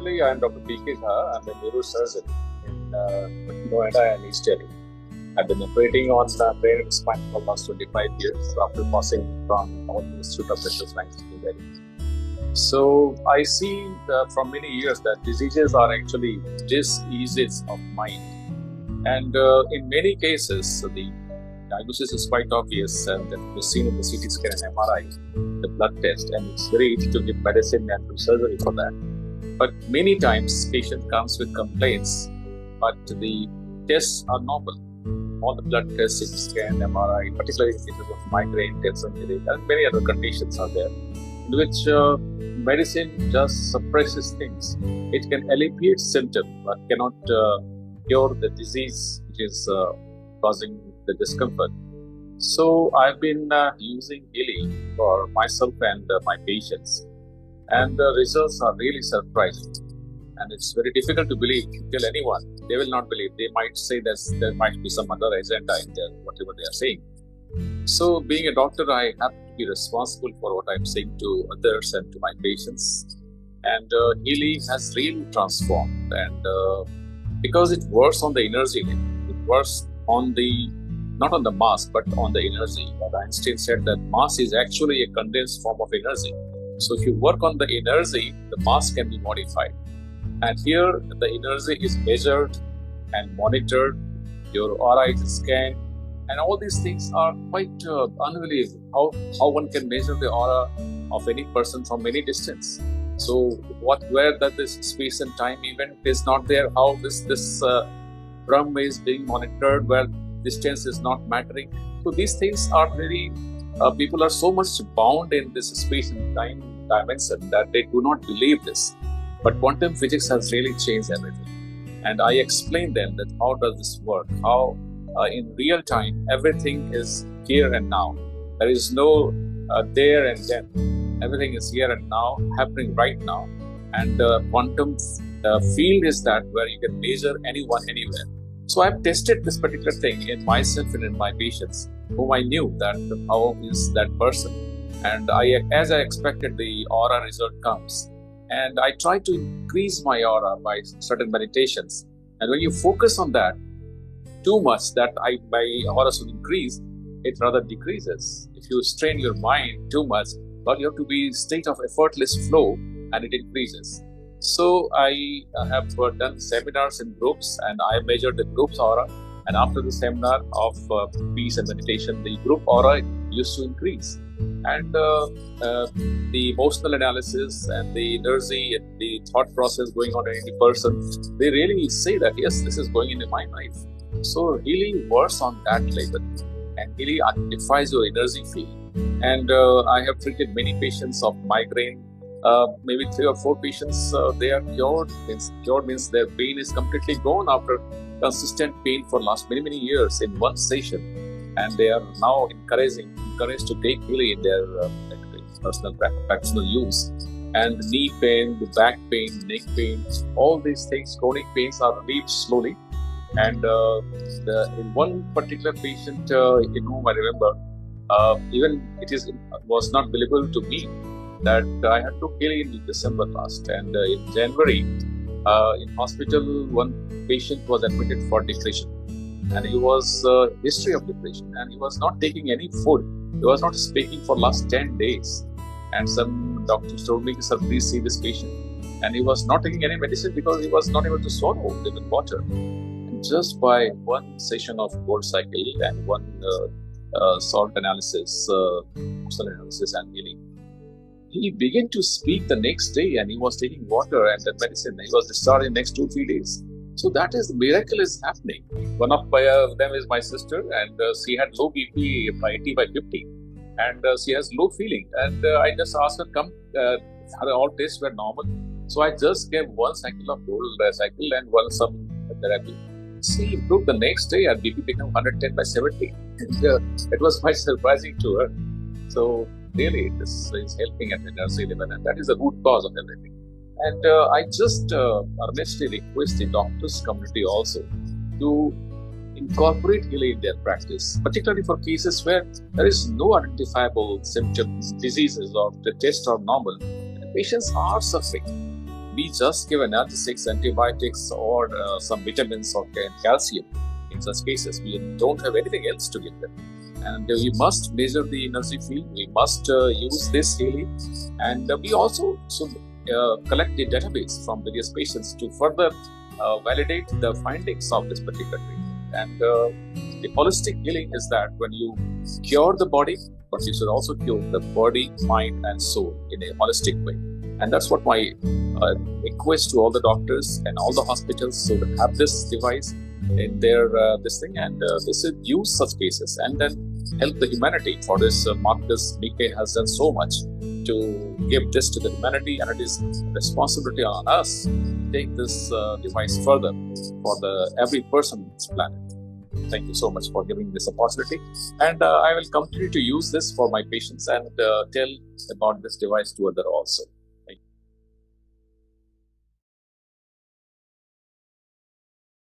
Actually, I am Dr. P.K. Jha. I'm a neurosurgeon in Noida and East Delhi. I've been operating on brain and spine for the last 25 years after passing from all the Institute of Medical Science in Delhi. So I see from many years that diseases are actually diseases of mind. And in many cases, the diagnosis is quite obvious, and that we've seen in the CT scan and MRI, the blood test, and it's very easy to give medicine and do surgery for that. But many times, patient comes with complaints, but the tests are normal. All the blood tests, CT scan, MRI, particularly in cases of migraine, tension headache, and many other conditions are there, in which medicine just suppresses things. It can alleviate symptoms, but cannot cure the disease which is causing the discomfort. So I've been using Healy for myself and my patients, and the results are really surprising. And it's very difficult to believe. If you tell anyone, they will not believe. They might say that there might be some other agenda in there, whatever they are saying. So being a doctor, I have to be responsible for what I'm saying to others and to my patients. And Healy has really transformed. And because it works on the energy, it works on the not on the mass, but on the energy. But Einstein said that mass is actually a condensed form of energy. So if you work on the energy, the mass can be modified. And here, the energy is measured and monitored. Your aura is scanned, and all these things are quite unbelievable. How one can measure the aura of any person from any distance. So where that this space and time event is not there, how this drum is being monitored, where distance is not mattering. So these things are very, people are so much bound in this space and time dimension that they do not believe this. But quantum physics has really changed everything. And I explain them that how does this work, how in real time, everything is here and now. There is no there and then. Everything is here and now, happening right now. And quantum field is that where you can measure anyone, anywhere. So I've tested this particular thing in myself and in my patients, whom I knew that how is that person. And as I expected, the aura result comes. And I try to increase my aura by certain meditations. And when you focus on that too much, that my aura should increase, it rather decreases. If you strain your mind too much, well, you have to be in state of effortless flow, and it increases. So I have done seminars in groups, and I measured the group's aura. And after the seminar of peace and meditation, the group aura used to increase. And the emotional analysis and the energy and the thought process going on in any person, they really say that, yes, this is going into my life. So Healy works on that level, and Healy identifies your energy field. And I have treated many patients of migraine. Maybe 3 or 4 patients, they are cured. Cured means their pain is completely gone after consistent pain for last many years in one session. And they are now encouraged to take Healy in their personal practical use. And knee pain, the back pain, neck pain, all these things, chronic pains are relieved slowly. And in one particular patient in whom I remember, even was not believable to me that I had to Healy in December last. And in January, in hospital, one patient was admitted for depression. And he was history of depression, and he was not taking any food. He was not speaking for last 10 days. And some doctors told me, sir, please see this patient. And he was not taking any medicine because he was not able to swallow even water. And just by one session of gold cycle and one salt analysis, and healing, he began to speak the next day, and he was taking water and that medicine. He was discharged in the next 2-3 days. So that is, the miracle is happening. One of them is my sister, and she had low BP by 80/50, and she has low feeling. And I just asked her, come, all tests were normal. So I just gave 1 cycle of gold cycle and some therapy. She improved the next day, and BP became 110/70. And it was quite surprising to her. So really, this is helping at energy level, and that is the root cause of everything. And I just earnestly request the doctors community also to incorporate Healy in their practice, particularly for cases where there is no identifiable symptoms, diseases, or the tests are normal. And the patients are suffering. we just give analgesics, antibiotics, or some vitamins or calcium. In such cases, we don't have anything else to give them. And we must measure the energy field. We must use this Healy, and we also should collect the database from various patients to further validate the findings of this particular treatment. And the holistic healing is that when you cure the body, but you should also cure the body, mind, and soul in a holistic way. And that's what my request to all the doctors and all the hospitals should have this device in their this thing, and they should use such cases and then help the humanity. For this, Marcus BK has done so much to give this to the humanity, and it is responsibility on us to take this device further for every person on this planet. Thank you so much for giving this opportunity, and I will continue to use this for my patients and tell about this device to others also.